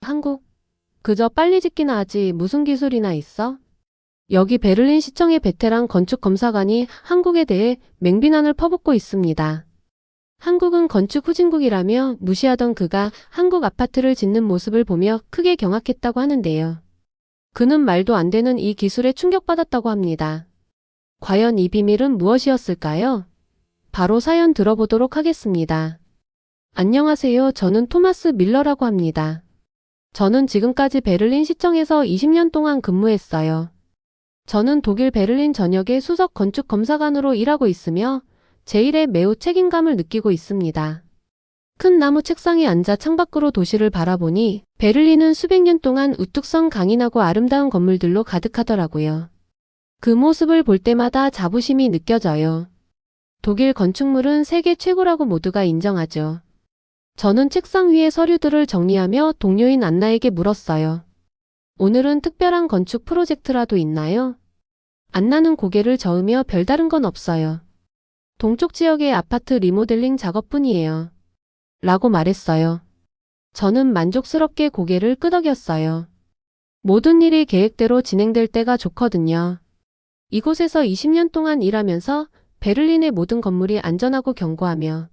한국. 그저 빨리 짓기나 하지 무슨 기술이나 있어? 여기 베를린 시청의 베테랑 건축 검사관이 한국에 대해 맹비난을 퍼붓고 있습니다. 한국은 건축 후진국이라며 무시하던 그가 한국 아파트를 짓는 모습을 보며 크게 경악했다고 하는데요. 그는 말도 안 되는 이 기술에 충격받았다고 합니다. 과연 이 비밀은 무엇이었을까요? 바로 사연 들어보도록 하겠습니다. 안녕하세요. 저는 토마스 밀러라고 합니다. 저는 지금까지 베를린 시청에서 20년 동안 근무했어요. 저는 독일 베를린 전역의 수석 건축 검사관으로 일하고 있으며 제 일에 매우 책임감을 느끼고 있습니다. 큰 나무 책상에 앉아 창밖으로 도시를 바라보니 베를린은 수백 년 동안 우뚝 선 강인하고 아름다운 건물들로 가득하더라고요. 그 모습을 볼 때마다 자부심이 느껴져요. 독일 건축물은 세계 최고라고 모두가 인정하죠. 저는 책상 위의 서류들을 정리하며 동료인 안나에게 물었어요. 오늘은 특별한 건축 프로젝트라도 있나요? 안나는 고개를 저으며 별다른 건 없어요. 동쪽 지역의 아파트 리모델링 작업뿐이에요. 라고 말했어요. 저는 만족스럽게 고개를 끄덕였어요. 모든 일이 계획대로 진행될 때가 좋거든요. 이곳에서 20년 동안 일하면서 베를린의 모든 건물이 안전하고 견고하며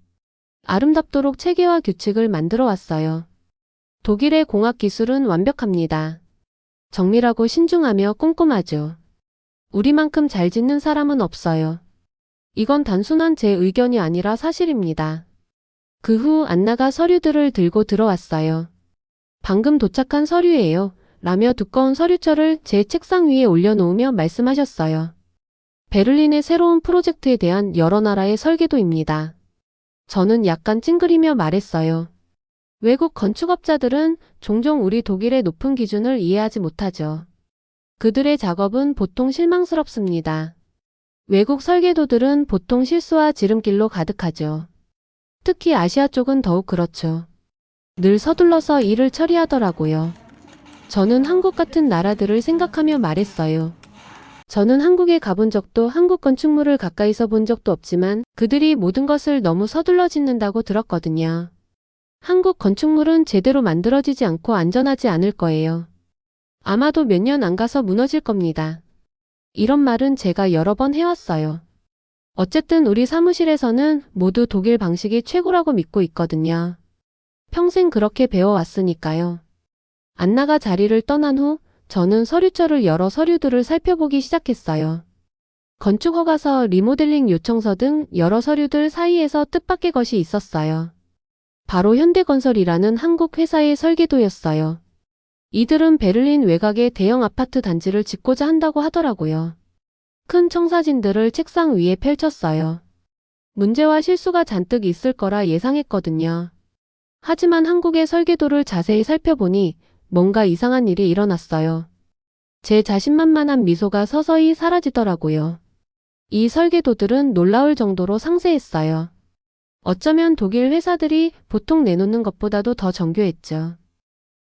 아름답도록 체계와 규칙을 만들어 왔어요. 독일의 공학 기술은 완벽합니다. 정밀하고 신중하며 꼼꼼하죠. 우리만큼 잘 짓는 사람은 없어요. 이건 단순한 제 의견이 아니라 사실입니다. 그 후 안나가 서류들을 들고 들어왔어요. 방금 도착한 서류예요. 라며 두꺼운 서류철을 제 책상 위에 올려놓으며 말씀하셨어요. 베를린의 새로운 프로젝트에 대한 여러 나라의 설계도입니다. 저는 약간 찡그리며 말했어요. 외국 건축업자들은 종종 우리 독일의 높은 기준을 이해하지 못하죠. 그들의 작업은 보통 실망스럽습니다. 외국 설계도들은 보통 실수와 지름길로 가득하죠. 특히 아시아 쪽은 더욱 그렇죠. 늘 서둘러서 일을 처리하더라고요. 저는 한국 같은 나라들을 생각하며 말했어요. 저는 한국에 가본 적도 한국 건축물을 가까이서 본 적도 없지만 그들이 모든 것을 너무 서둘러 짓는다고 들었거든요. 한국 건축물은 제대로 만들어지지 않고 안전하지 않을 거예요. 아마도 몇 년 안 가서 무너질 겁니다. 이런 말은 제가 여러 번 해왔어요. 어쨌든 우리 사무실에서는 모두 독일 방식이 최고라고 믿고 있거든요. 평생 그렇게 배워왔으니까요. 안나가 자리를 떠난 후 저는 서류철을 열어 서류들을 살펴보기 시작했어요. 건축허가서, 리모델링 요청서 등 여러 서류들 사이에서 뜻밖의 것이 있었어요. 바로 현대건설이라는 한국 회사의 설계도였어요. 이들은 베를린 외곽에 대형 아파트 단지를 짓고자 한다고 하더라고요. 큰 청사진들을 책상 위에 펼쳤어요. 문제와 실수가 잔뜩 있을 거라 예상했거든요. 하지만 한국의 설계도를 자세히 살펴보니 뭔가 이상한 일이 일어났어요. 제 자신만만한 미소가 서서히 사라지더라고요. 이 설계도들은 놀라울 정도로 상세했어요. 어쩌면 독일 회사들이 보통 내놓는 것보다도 더 정교했죠.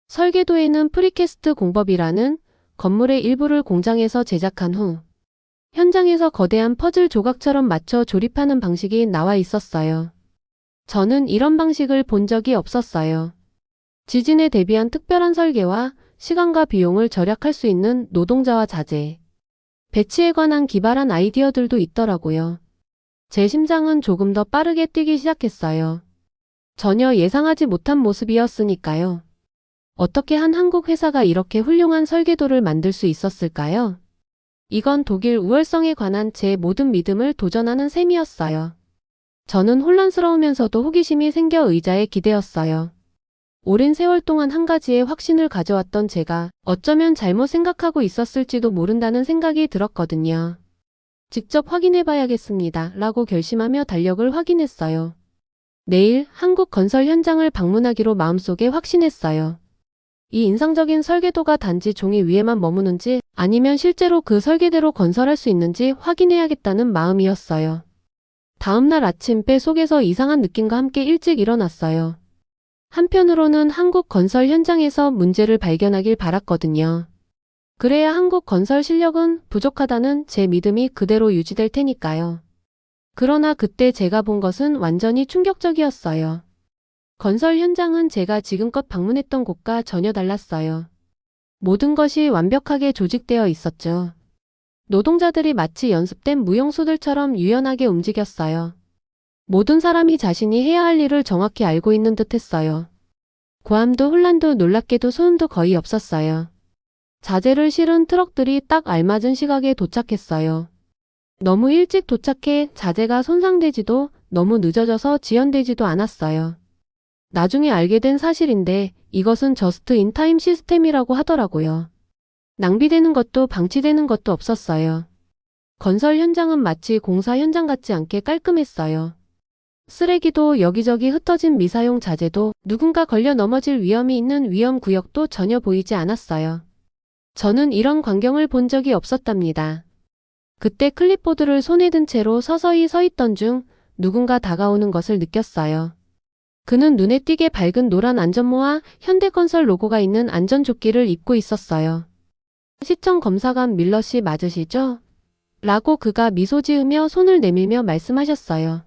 설계도에는 프리캐스트 공법이라는 건물의 일부를 공장에서 제작한 후 현장에서 거대한 퍼즐 조각처럼 맞춰 조립하는 방식이 나와 있었어요. 저는 이런 방식을 본 적이 없었어요. 지진에 대비한 특별한 설계와 시간과 비용을 절약할 수 있는 노동자와 자재, 배치에 관한 기발한 아이디어들도 있더라고요. 제 심장은 조금 더 빠르게 뛰기 시작했어요. 전혀 예상하지 못한 모습이었으니까요. 어떻게 한 한국 회사가 이렇게 훌륭한 설계도를 만들 수 있었을까요? 이건 독일 우월성에 관한 제 모든 믿음을 도전하는 셈이었어요. 저는 혼란스러우면서도 호기심이 생겨 의자에 기대었어요. 오랜 세월 동안 한 가지에 확신을 가져왔던 제가 어쩌면 잘못 생각하고 있었을지도 모른다는 생각이 들었거든요. 직접 확인해봐야겠습니다. 라고 결심하며 달력을 확인했어요. 내일 한국 건설 현장을 방문하기로 마음속에 확신했어요. 이 인상적인 설계도가 단지 종이 위에만 머무는지 아니면 실제로 그 설계대로 건설할 수 있는지 확인해야겠다는 마음이었어요. 다음날 아침 배 속에서 이상한 느낌과 함께 일찍 일어났어요. 한편으로는 한국 건설 현장에서 문제를 발견하길 바랐거든요. 그래야 한국 건설 실력은 부족하다는 제 믿음이 그대로 유지될 테니까요. 그러나 그때 제가 본 것은 완전히 충격적이었어요. 건설 현장은 제가 지금껏 방문했던 곳과 전혀 달랐어요. 모든 것이 완벽하게 조직되어 있었죠. 노동자들이 마치 연습된 무용수들처럼 유연하게 움직였어요. 모든 사람이 자신이 해야 할 일을 정확히 알고 있는 듯 했어요. 고함도 혼란도 놀랍게도 소음도 거의 없었어요. 자재를 실은 트럭들이 딱 알맞은 시각에 도착했어요. 너무 일찍 도착해 자재가 손상되지도 너무 늦어져서 지연되지도 않았어요. 나중에 알게 된 사실인데 이것은 저스트 인 타임 시스템이라고 하더라고요. 낭비되는 것도 방치되는 것도 없었어요. 건설 현장은 마치 공사 현장 같지 않게 깔끔했어요. 쓰레기도 여기저기 흩어진 미사용 자재도 누군가 걸려 넘어질 위험이 있는 위험 구역도 전혀 보이지 않았어요. 저는 이런 광경을 본 적이 없었답니다. 그때 클립보드를 손에 든 채로 서서히 서 있던 중 누군가 다가오는 것을 느꼈어요. 그는 눈에 띄게 밝은 노란 안전모와 현대건설 로고가 있는 안전조끼를 입고 있었어요. 시청 검사관 밀러 씨 맞으시죠? 라고 그가 미소 지으며 손을 내밀며 말씀하셨어요.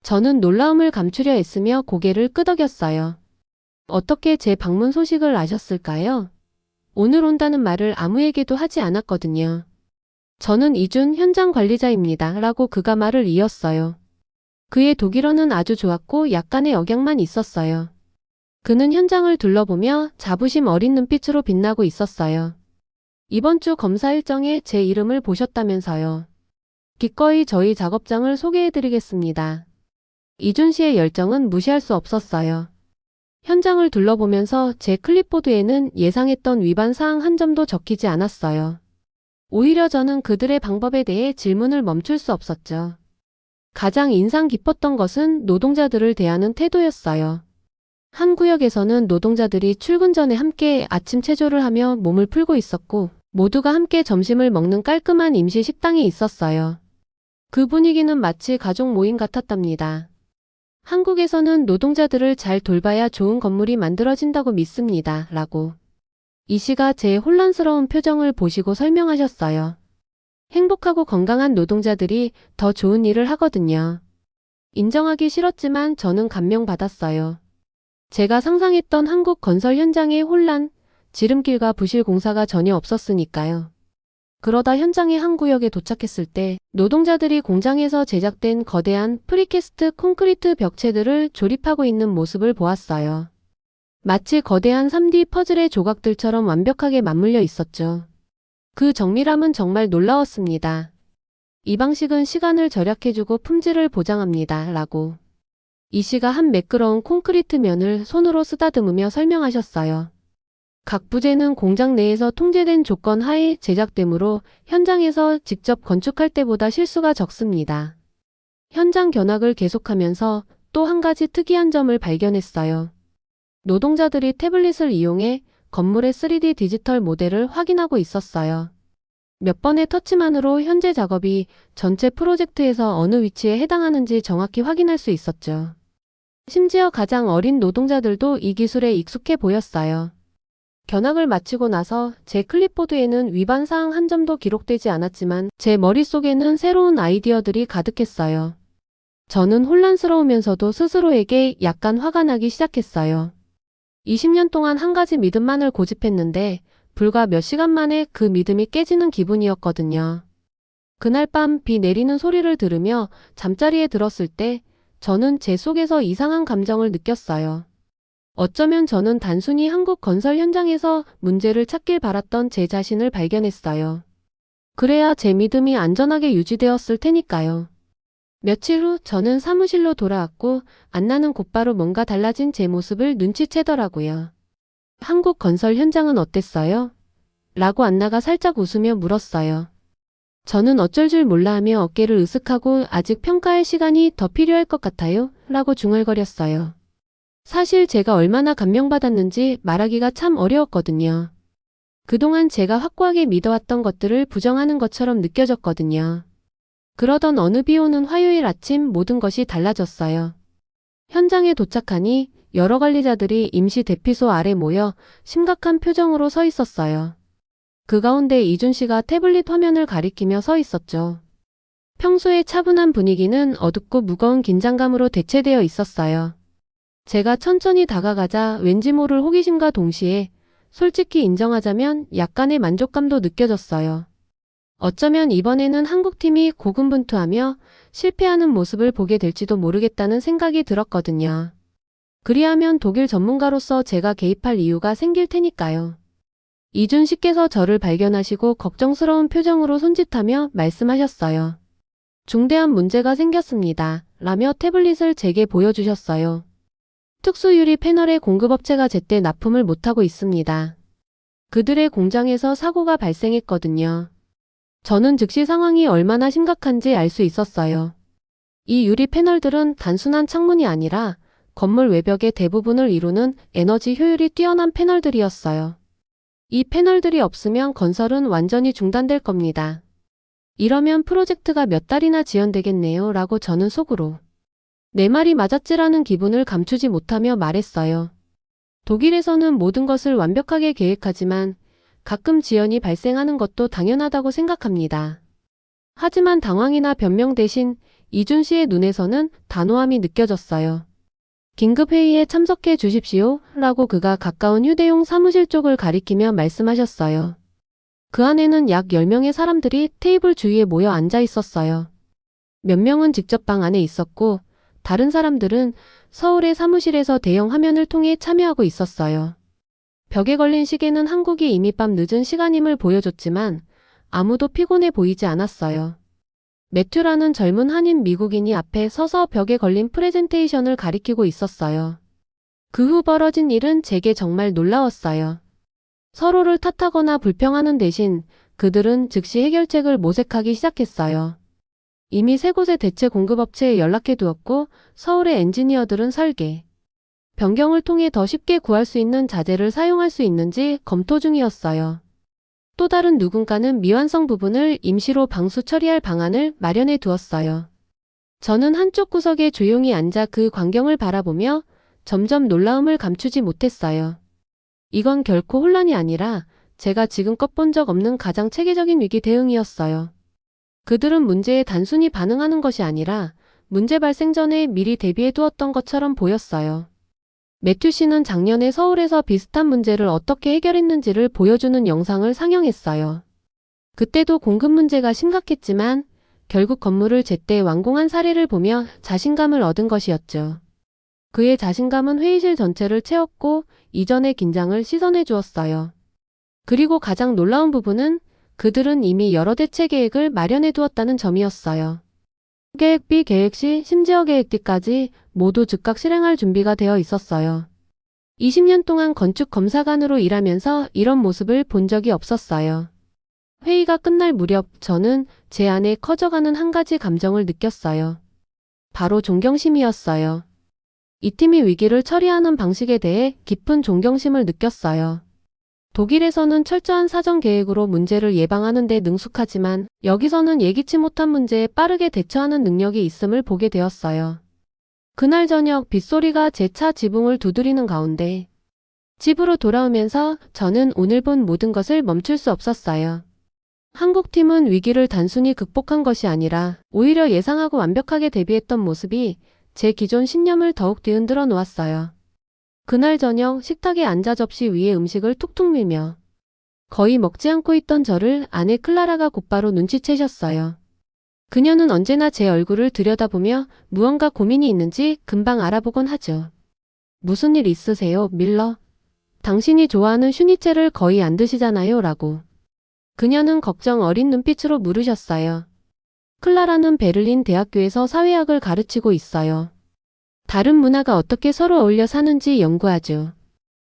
저는 놀라움을 감추려 애쓰며 고개를 끄덕였어요. 어떻게 제 방문 소식을 아셨을까요? 오늘 온다는 말을 아무에게도 하지 않았거든요. 저는 이준 현장 관리자입니다. 라고 그가 말을 이었어요. 그의 독일어는 아주 좋았고 약간의 억양만 있었어요. 그는 현장을 둘러보며 자부심 어린 눈빛으로 빛나고 있었어요. 이번 주 검사 일정에 제 이름을 보셨다면서요. 기꺼이 저희 작업장을 소개해드리겠습니다. 이준 씨의 열정은 무시할 수 없었어요. 현장을 둘러보면서 제 클립보드에는 예상했던 위반 사항 한 점도 적히지 않았어요. 오히려 저는 그들의 방법에 대해 질문을 멈출 수 없었죠. 가장 인상 깊었던 것은 노동자들을 대하는 태도였어요. 한 구역에서는 노동자들이 출근 전에 함께 아침 체조를 하며 몸을 풀고 있었고 모두가 함께 점심을 먹는 깔끔한 임시 식당이 있었어요. 그 분위기는 마치 가족 모임 같았답니다. 한국에서는 노동자들을 잘 돌봐야 좋은 건물이 만들어진다고 믿습니다. 라고. 이 씨가 제 혼란스러운 표정을 보시고 설명하셨어요. 행복하고 건강한 노동자들이 더 좋은 일을 하거든요. 인정하기 싫었지만 저는 감명받았어요. 제가 상상했던 한국 건설 현장의 혼란, 지름길과 부실 공사가 전혀 없었으니까요. 그러다 현장의 한 구역에 도착했을 때 노동자들이 공장에서 제작된 거대한 프리캐스트 콘크리트 벽체들을 조립하고 있는 모습을 보았어요. 마치 거대한 3D 퍼즐의 조각들처럼 완벽하게 맞물려 있었죠. 그 정밀함은 정말 놀라웠습니다. 이 방식은 시간을 절약해주고 품질을 보장합니다. 라고. 이 씨가 한 매끄러운 콘크리트 면을 손으로 쓰다듬으며 설명하셨어요. 각 부재는 공장 내에서 통제된 조건 하에 제작되므로 현장에서 직접 건축할 때보다 실수가 적습니다. 현장 견학을 계속하면서 또 한 가지 특이한 점을 발견했어요. 노동자들이 태블릿을 이용해 건물의 3D 디지털 모델을 확인하고 있었어요. 몇 번의 터치만으로 현재 작업이 전체 프로젝트에서 어느 위치에 해당하는지 정확히 확인할 수 있었죠. 심지어 가장 어린 노동자들도 이 기술에 익숙해 보였어요. 견학을 마치고 나서 제 클립보드에는 위반 사항 한 점도 기록되지 않았지만 제 머릿속에는 새로운 아이디어들이 가득했어요. 저는 혼란스러우면서도 스스로에게 약간 화가 나기 시작했어요. 20년 동안 한 가지 믿음만을 고집했는데 불과 몇 시간 만에 그 믿음이 깨지는 기분이었거든요. 그날 밤 비 내리는 소리를 들으며 잠자리에 들었을 때 저는 제 속에서 이상한 감정을 느꼈어요. 어쩌면 저는 단순히 한국 건설 현장에서 문제를 찾길 바랐던 제 자신을 발견했어요. 그래야 제 믿음이 안전하게 유지되었을 테니까요. 며칠 후 저는 사무실로 돌아왔고 안나는 곧바로 뭔가 달라진 제 모습을 눈치채더라고요. 한국 건설 현장은 어땠어요? 라고 안나가 살짝 웃으며 물었어요. 저는 어쩔 줄 몰라 하며 어깨를 으쓱하고 아직 평가할 시간이 더 필요할 것 같아요. 라고 중얼거렸어요. 사실 제가 얼마나 감명받았는지 말하기가 참 어려웠거든요. 그동안 제가 확고하게 믿어왔던 것들을 부정하는 것처럼 느껴졌거든요. 그러던 어느 비 오는 화요일 아침 모든 것이 달라졌어요. 현장에 도착하니 여러 관리자들이 임시 대피소 아래 모여 심각한 표정으로 서 있었어요. 그 가운데 이준 씨가 태블릿 화면을 가리키며 서 있었죠. 평소의 차분한 분위기는 어둡고 무거운 긴장감으로 대체되어 있었어요. 제가 천천히 다가가자 왠지 모를 호기심과 동시에 솔직히 인정하자면 약간의 만족감도 느껴졌어요. 어쩌면 이번에는 한국팀이 고군분투하며 실패하는 모습을 보게 될지도 모르겠다는 생각이 들었거든요. 그리하면 독일 전문가로서 제가 개입할 이유가 생길 테니까요. 이준 씨께서 저를 발견하시고 걱정스러운 표정으로 손짓하며 말씀하셨어요. 중대한 문제가 생겼습니다. 라며 태블릿을 제게 보여주셨어요. 특수유리 패널의 공급업체가 제때 납품을 못하고 있습니다. 그들의 공장에서 사고가 발생했거든요. 저는 즉시 상황이 얼마나 심각한지 알 수 있었어요. 이 유리 패널들은 단순한 창문이 아니라 건물 외벽의 대부분을 이루는 에너지 효율이 뛰어난 패널들이었어요. 이 패널들이 없으면 건설은 완전히 중단될 겁니다. 이러면 프로젝트가 몇 달이나 지연되겠네요. 라고 저는 속으로 내 말이 맞았지라는 기분을 감추지 못하며 말했어요. 독일에서는 모든 것을 완벽하게 계획하지만 가끔 지연이 발생하는 것도 당연하다고 생각합니다. 하지만 당황이나 변명 대신 이준 씨의 눈에서는 단호함이 느껴졌어요. 긴급회의에 참석해 주십시오. 라고 그가 가까운 휴대용 사무실 쪽을 가리키며 말씀하셨어요. 그 안에는 약 10명의 사람들이 테이블 주위에 모여 앉아 있었어요. 몇 명은 직접 방 안에 있었고 다른 사람들은 서울의 사무실에서 대형 화면을 통해 참여하고 있었어요. 벽에 걸린 시계는 한국이 이미 밤 늦은 시간임을 보여줬지만 아무도 피곤해 보이지 않았어요. 매튜라는 젊은 한인 미국인이 앞에 서서 벽에 걸린 프레젠테이션을 가리키고 있었어요. 그 후 벌어진 일은 제게 정말 놀라웠어요. 서로를 탓하거나 불평하는 대신 그들은 즉시 해결책을 모색하기 시작했어요. 이미 세 곳의 대체 공급업체에 연락해 두었고 서울의 엔지니어들은 설계, 변경을 통해 더 쉽게 구할 수 있는 자재를 사용할 수 있는지 검토 중이었어요. 또 다른 누군가는 미완성 부분을 임시로 방수 처리할 방안을 마련해 두었어요. 저는 한쪽 구석에 조용히 앉아 그 광경을 바라보며 점점 놀라움을 감추지 못했어요. 이건 결코 혼란이 아니라 제가 지금껏 본 적 없는 가장 체계적인 위기 대응이었어요. 그들은 문제에 단순히 반응하는 것이 아니라 문제 발생 전에 미리 대비해 두었던 것처럼 보였어요. 매튜 씨는 작년에 서울에서 비슷한 문제를 어떻게 해결했는지를 보여주는 영상을 상영했어요. 그때도 공급 문제가 심각했지만 결국 건물을 제때 완공한 사례를 보며 자신감을 얻은 것이었죠. 그의 자신감은 회의실 전체를 채웠고 이전의 긴장을 씻어내 주었어요. 그리고 가장 놀라운 부분은 그들은 이미 여러 대체 계획을 마련해 두었다는 점이었어요. 계획 B, 계획 C, 심지어 계획 D까지 모두 즉각 실행할 준비가 되어 있었어요. 20년 동안 건축 검사관으로 일하면서 이런 모습을 본 적이 없었어요. 회의가 끝날 무렵 저는 제 안에 커져가는 한 가지 감정을 느꼈어요. 바로 존경심이었어요. 이 팀이 위기를 처리하는 방식에 대해 깊은 존경심을 느꼈어요. 독일에서는 철저한 사전 계획으로 문제를 예방하는 데 능숙하지만 여기서는 예기치 못한 문제에 빠르게 대처하는 능력이 있음을 보게 되었어요. 그날 저녁 빗소리가 제 차 지붕을 두드리는 가운데 집으로 돌아오면서 저는 오늘 본 모든 것을 멈출 수 없었어요. 한국팀은 위기를 단순히 극복한 것이 아니라 오히려 예상하고 완벽하게 대비했던 모습이 제 기존 신념을 더욱 뒤흔들어 놓았어요. 그날 저녁 식탁에 앉아 접시 위에 음식을 툭툭 밀며 거의 먹지 않고 있던 저를 아내 클라라가 곧바로 눈치채셨어요. 그녀는 언제나 제 얼굴을 들여다보며 무언가 고민이 있는지 금방 알아보곤 하죠. 무슨 일 있으세요, 밀러? 당신이 좋아하는 슈니첼을 거의 안 드시잖아요, 라고. 그녀는 걱정 어린 눈빛으로 물으셨어요. 클라라는 베를린 대학교에서 사회학을 가르치고 있어요. 다른 문화가 어떻게 서로 어울려 사는지 연구하죠.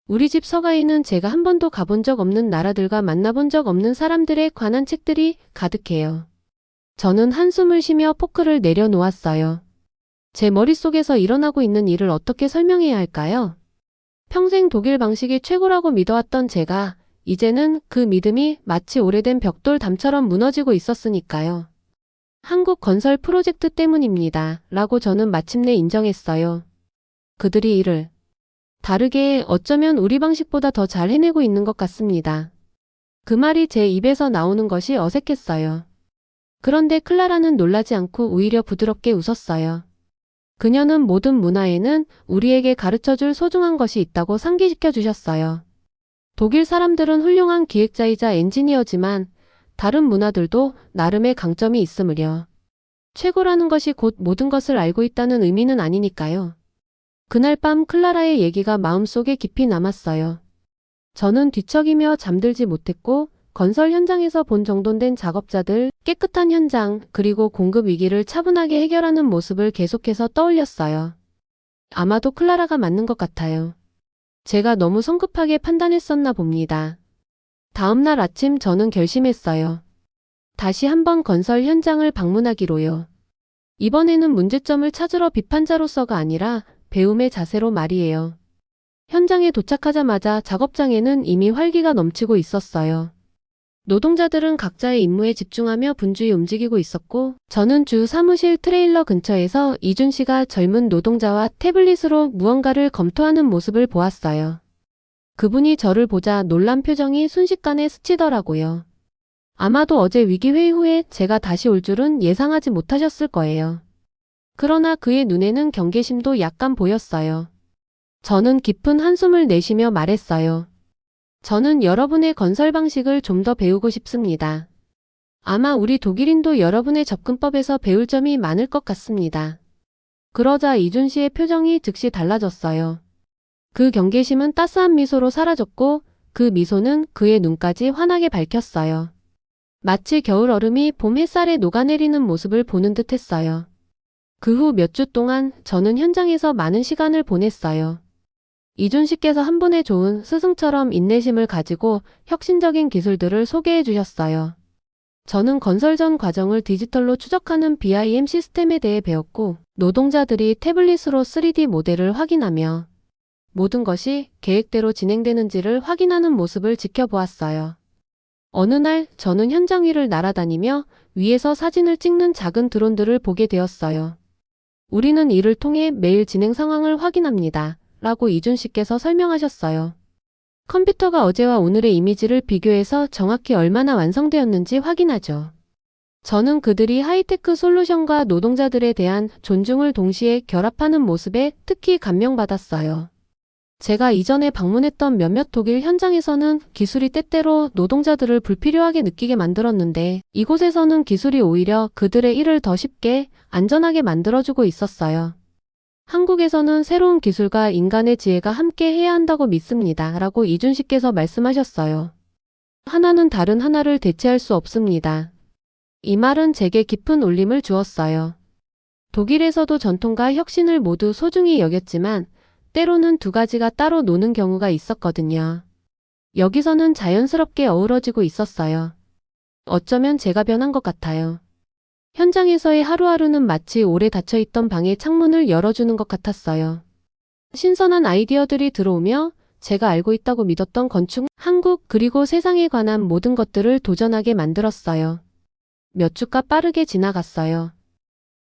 우리 집 서가에는 제가 한 번도 가본 적 없는 나라들과 만나본 적 없는 사람들에 관한 책들이 가득해요. 저는 한숨을 쉬며 포크를 내려놓았어요. 제 머릿속에서 일어나고 있는 일을 어떻게 설명해야 할까요? 평생 독일 방식이 최고라고 믿어왔던 제가 이제는 그 믿음이 마치 오래된 벽돌 담처럼 무너지고 있었으니까요. 한국 건설 프로젝트 때문입니다. 라고 저는 마침내 인정했어요. 그들이 일을 다르게 어쩌면 우리 방식보다 더 잘 해내고 있는 것 같습니다. 그 말이 제 입에서 나오는 것이 어색했어요. 그런데 클라라는 놀라지 않고 오히려 부드럽게 웃었어요. 그녀는 모든 문화에는 우리에게 가르쳐줄 소중한 것이 있다고 상기시켜 주셨어요. 독일 사람들은 훌륭한 기획자이자 엔지니어지만 다른 문화들도 나름의 강점이 있으므려 최고라는 것이 곧 모든 것을 알고 있다는 의미는 아니니까요. 그날 밤 클라라의 얘기가 마음속에 깊이 남았어요. 저는 뒤척이며 잠들지 못했고 건설 현장에서 본 정돈된 작업자들, 깨끗한 현장, 그리고 공급 위기를 차분하게 해결하는 모습을 계속해서 떠올렸어요. 아마도 클라라가 맞는 것 같아요. 제가 너무 성급하게 판단했었나 봅니다. 다음 날 아침 저는 결심했어요. 다시 한번 건설 현장을 방문하기로요. 이번에는 문제점을 찾으러 비판자로서가 아니라 배움의 자세로 말이에요. 현장에 도착하자마자 작업장에는 이미 활기가 넘치고 있었어요. 노동자들은 각자의 임무에 집중하며 분주히 움직이고 있었고 저는 주 사무실 트레일러 근처에서 이준 씨가 젊은 노동자와 태블릿으로 무언가를 검토하는 모습을 보았어요. 그분이 저를 보자 놀란 표정이 순식간에 스치더라고요. 아마도 어제 위기회의 후에 제가 다시 올 줄은 예상하지 못하셨을 거예요. 그러나 그의 눈에는 경계심도 약간 보였어요. 저는 깊은 한숨을 내쉬며 말했어요. 저는 여러분의 건설 방식을 좀 더 배우고 싶습니다. 아마 우리 독일인도 여러분의 접근법에서 배울 점이 많을 것 같습니다. 그러자 이준 씨의 표정이 즉시 달라졌어요. 그 경계심은 따스한 미소로 사라졌고 그 미소는 그의 눈까지 환하게 밝혔어요. 마치 겨울 얼음이 봄 햇살에 녹아내리는 모습을 보는 듯 했어요. 그 후 몇 주 동안 저는 현장에서 많은 시간을 보냈어요. 이준 씨께서 한 분의 좋은 스승처럼 인내심을 가지고 혁신적인 기술들을 소개해 주셨어요. 저는 건설 전 과정을 디지털로 추적하는 BIM 시스템에 대해 배웠고 노동자들이 태블릿으로 3D 모델을 확인하며 모든 것이 계획대로 진행되는지를 확인하는 모습을 지켜보았어요. 어느 날 저는 현장 위를 날아다니며 위에서 사진을 찍는 작은 드론들을 보게 되었어요. 우리는 이를 통해 매일 진행 상황을 확인합니다. 라고 이준 씨께서 설명하셨어요. 컴퓨터가 어제와 오늘의 이미지를 비교해서 정확히 얼마나 완성되었는지 확인하죠. 저는 그들이 하이테크 솔루션과 노동자들에 대한 존중을 동시에 결합하는 모습에 특히 감명받았어요. 제가 이전에 방문했던 몇몇 독일 현장에서는 기술이 때때로 노동자들을 불필요하게 느끼게 만들었는데 이곳에서는 기술이 오히려 그들의 일을 더 쉽게, 안전하게 만들어주고 있었어요. 한국에서는 새로운 기술과 인간의 지혜가 함께 해야 한다고 믿습니다. 라고 이준 씨께서 말씀하셨어요. 하나는 다른 하나를 대체할 수 없습니다. 이 말은 제게 깊은 울림을 주었어요. 독일에서도 전통과 혁신을 모두 소중히 여겼지만 때로는 두 가지가 따로 노는 경우가 있었거든요. 여기서는 자연스럽게 어우러지고 있었어요. 어쩌면 제가 변한 것 같아요. 현장에서의 하루하루는 마치 오래 닫혀있던 방의 창문을 열어주는 것 같았어요. 신선한 아이디어들이 들어오며 제가 알고 있다고 믿었던 건축, 한국, 그리고 세상에 관한 모든 것들을 도전하게 만들었어요. 몇 주가 빠르게 지나갔어요.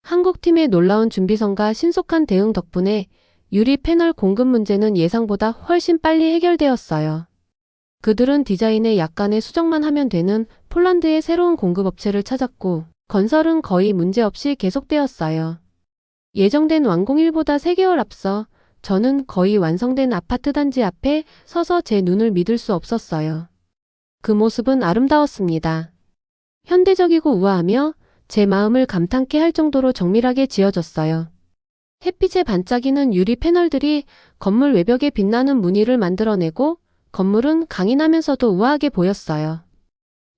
한국팀의 놀라운 준비성과 신속한 대응 덕분에 유리 패널 공급 문제는 예상보다 훨씬 빨리 해결되었어요. 그들은 디자인에 약간의 수정만 하면 되는 폴란드의 새로운 공급업체를 찾았고 건설은 거의 문제없이 계속되었어요. 예정된 완공일보다 3개월 앞서 저는 거의 완성된 아파트 단지 앞에 서서 제 눈을 믿을 수 없었어요. 그 모습은 아름다웠습니다. 현대적이고 우아하며 제 마음을 감탄케 할 정도로 정밀하게 지어졌어요. 햇빛에 반짝이는 유리 패널들이 건물 외벽에 빛나는 무늬를 만들어내고 건물은 강인하면서도 우아하게 보였어요.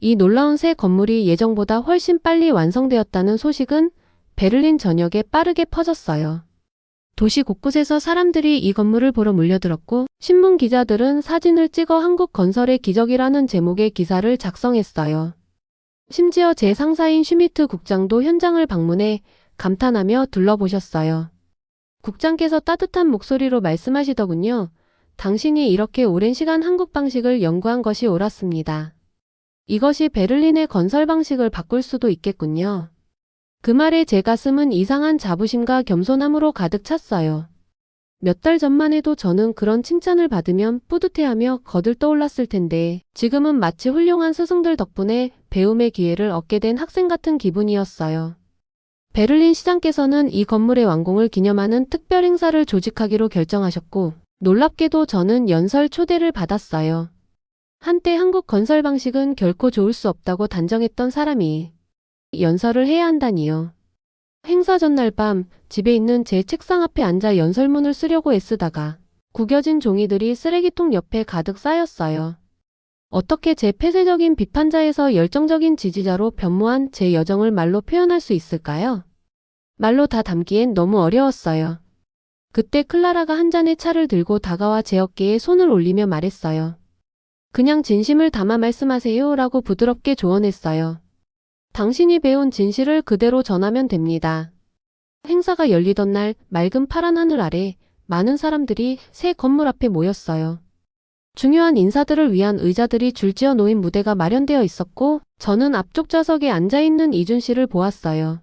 이 놀라운 새 건물이 예정보다 훨씬 빨리 완성되었다는 소식은 베를린 전역에 빠르게 퍼졌어요. 도시 곳곳에서 사람들이 이 건물을 보러 몰려들었고 신문 기자들은 사진을 찍어 한국 건설의 기적이라는 제목의 기사를 작성했어요. 심지어 제 상사인 슈미트 국장도 현장을 방문해 감탄하며 둘러보셨어요. 국장께서 따뜻한 목소리로 말씀하시더군요. 당신이 이렇게 오랜 시간 한국 방식을 연구한 것이 옳았습니다. 이것이 베를린의 건설 방식을 바꿀 수도 있겠군요. 그 말에 제 가슴은 이상한 자부심과 겸손함으로 가득 찼어요. 몇 달 전만 해도 저는 그런 칭찬을 받으면 뿌듯해하며 거들떠올랐을 텐데 지금은 마치 훌륭한 스승들 덕분에 배움의 기회를 얻게 된 학생 같은 기분이었어요. 베를린 시장께서는 이 건물의 완공을 기념하는 특별 행사를 조직하기로 결정하셨고, 놀랍게도 저는 연설 초대를 받았어요. 한때 한국 건설 방식은 결코 좋을 수 없다고 단정했던 사람이 연설을 해야 한다니요. 행사 전날 밤 집에 있는 제 책상 앞에 앉아 연설문을 쓰려고 애쓰다가 구겨진 종이들이 쓰레기통 옆에 가득 쌓였어요. 어떻게 제 폐쇄적인 비판자에서 열정적인 지지자로 변모한 제 여정을 말로 표현할 수 있을까요? 말로 다 담기엔 너무 어려웠어요. 그때 클라라가 한 잔의 차를 들고 다가와 제 어깨에 손을 올리며 말했어요. 그냥 진심을 담아 말씀하세요 라고 부드럽게 조언했어요. 당신이 배운 진실을 그대로 전하면 됩니다. 행사가 열리던 날 맑은 파란 하늘 아래 많은 사람들이 새 건물 앞에 모였어요. 중요한 인사들을 위한 의자들이 줄지어 놓인 무대가 마련되어 있었고 저는 앞쪽 좌석에 앉아있는 이준 씨를 보았어요.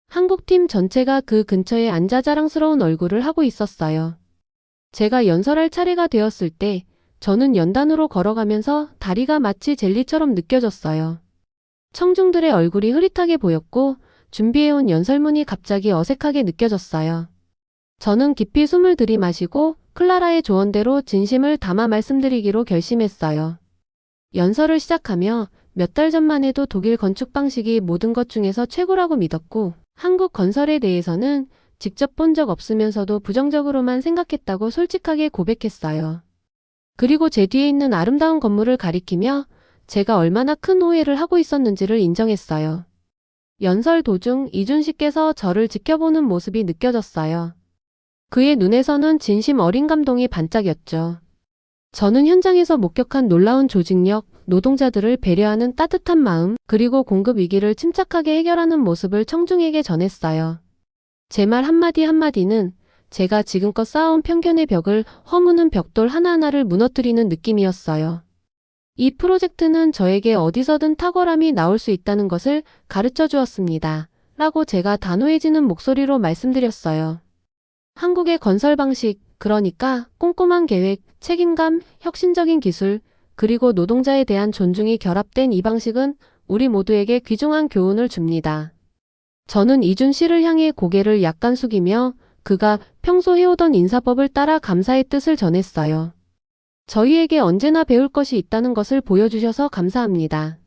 한국팀 전체가 그 근처에 앉아 자랑스러운 얼굴을 하고 있었어요. 제가 연설할 차례가 되었을 때 저는 연단으로 걸어가면서 다리가 마치 젤리처럼 느껴졌어요. 청중들의 얼굴이 흐릿하게 보였고 준비해온 연설문이 갑자기 어색하게 느껴졌어요. 저는 깊이 숨을 들이마시고 클라라의 조언대로 진심을 담아 말씀드리기로 결심했어요. 연설을 시작하며 몇 달 전만 해도 독일 건축 방식이 모든 것 중에서 최고라고 믿었고 한국 건설에 대해서는 직접 본 적 없으면서도 부정적으로만 생각했다고 솔직하게 고백했어요. 그리고 제 뒤에 있는 아름다운 건물을 가리키며 제가 얼마나 큰 오해를 하고 있었는지를 인정했어요. 연설 도중 이준 씨께서 저를 지켜보는 모습이 느껴졌어요. 그의 눈에서는 진심 어린 감동이 반짝였죠. 저는 현장에서 목격한 놀라운 조직력, 노동자들을 배려하는 따뜻한 마음, 그리고 공급 위기를 침착하게 해결하는 모습을 청중에게 전했어요. 제 말 한마디 한마디는 제가 지금껏 쌓아온 편견의 벽을 허무는 벽돌 하나하나를 무너뜨리는 느낌이었어요. 이 프로젝트는 저에게 어디서든 탁월함이 나올 수 있다는 것을 가르쳐 주었습니다. 라고 제가 단호해지는 목소리로 말씀드렸어요. 한국의 건설 방식, 그러니까 꼼꼼한 계획, 책임감, 혁신적인 기술, 그리고 노동자에 대한 존중이 결합된 이 방식은 우리 모두에게 귀중한 교훈을 줍니다. 저는 이준 씨를 향해 고개를 약간 숙이며 그가 평소 해오던 인사법을 따라 감사의 뜻을 전했어요. 저희에게 언제나 배울 것이 있다는 것을 보여주셔서 감사합니다.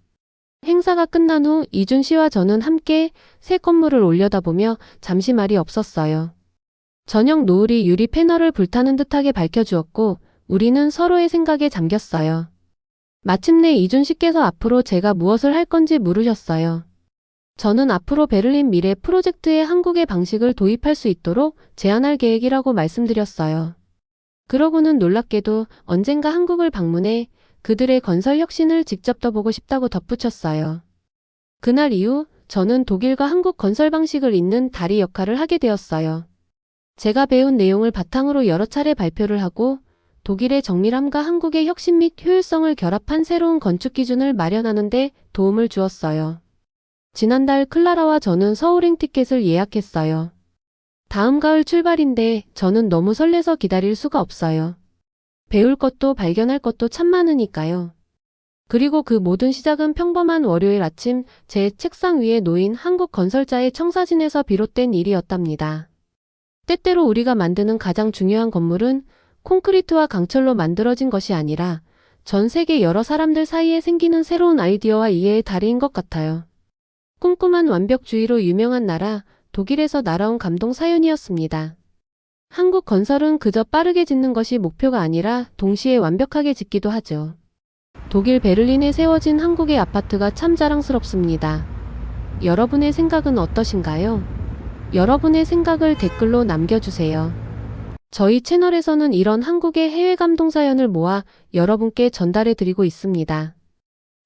행사가 끝난 후 이준 씨와 저는 함께 새 건물을 올려다보며 잠시 말이 없었어요. 저녁 노을이 유리 패널을 불타는 듯하게 밝혀주었고 우리는 서로의 생각에 잠겼어요. 마침내 이준 씨께서 앞으로 제가 무엇을 할 건지 물으셨어요. 저는 앞으로 베를린 미래 프로젝트에 한국의 방식을 도입할 수 있도록 제안할 계획이라고 말씀드렸어요. 그러고는 놀랍게도 언젠가 한국을 방문해 그들의 건설 혁신을 직접 떠보고 싶다고 덧붙였어요. 그날 이후 저는 독일과 한국 건설 방식을 잇는 다리 역할을 하게 되었어요. 제가 배운 내용을 바탕으로 여러 차례 발표를 하고 독일의 정밀함과 한국의 혁신 및 효율성을 결합한 새로운 건축 기준을 마련하는 데 도움을 주었어요. 지난달 클라라와 저는 서울행 티켓을 예약했어요. 다음 가을 출발인데 저는 너무 설레서 기다릴 수가 없어요. 배울 것도 발견할 것도 참 많으니까요. 그리고 그 모든 시작은 평범한 월요일 아침 제 책상 위에 놓인 한국 건설자의 청사진에서 비롯된 일이었답니다. 때때로 우리가 만드는 가장 중요한 건물은 콘크리트와 강철로 만들어진 것이 아니라 전 세계 여러 사람들 사이에 생기는 새로운 아이디어와 이해의 다리인 것 같아요. 꼼꼼한 완벽주의로 유명한 나라 독일에서 날아온 감동 사연이었습니다. 한국 건설은 그저 빠르게 짓는 것이 목표가 아니라 동시에 완벽하게 짓기도 하죠. 독일 베를린에 세워진 한국의 아파트가 참 자랑스럽습니다. 여러분의 생각은 어떠신가요? 여러분의 생각을 댓글로 남겨주세요. 저희 채널에서는 이런 한국의 해외 감동 사연을 모아 여러분께 전달해 드리고 있습니다.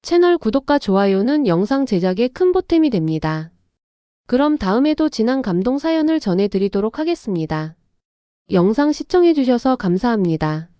채널 구독과 좋아요는 영상 제작에 큰 보탬이 됩니다. 그럼 다음에도 진한 감동 사연을 전해드리도록 하겠습니다. 영상 시청해주셔서 감사합니다.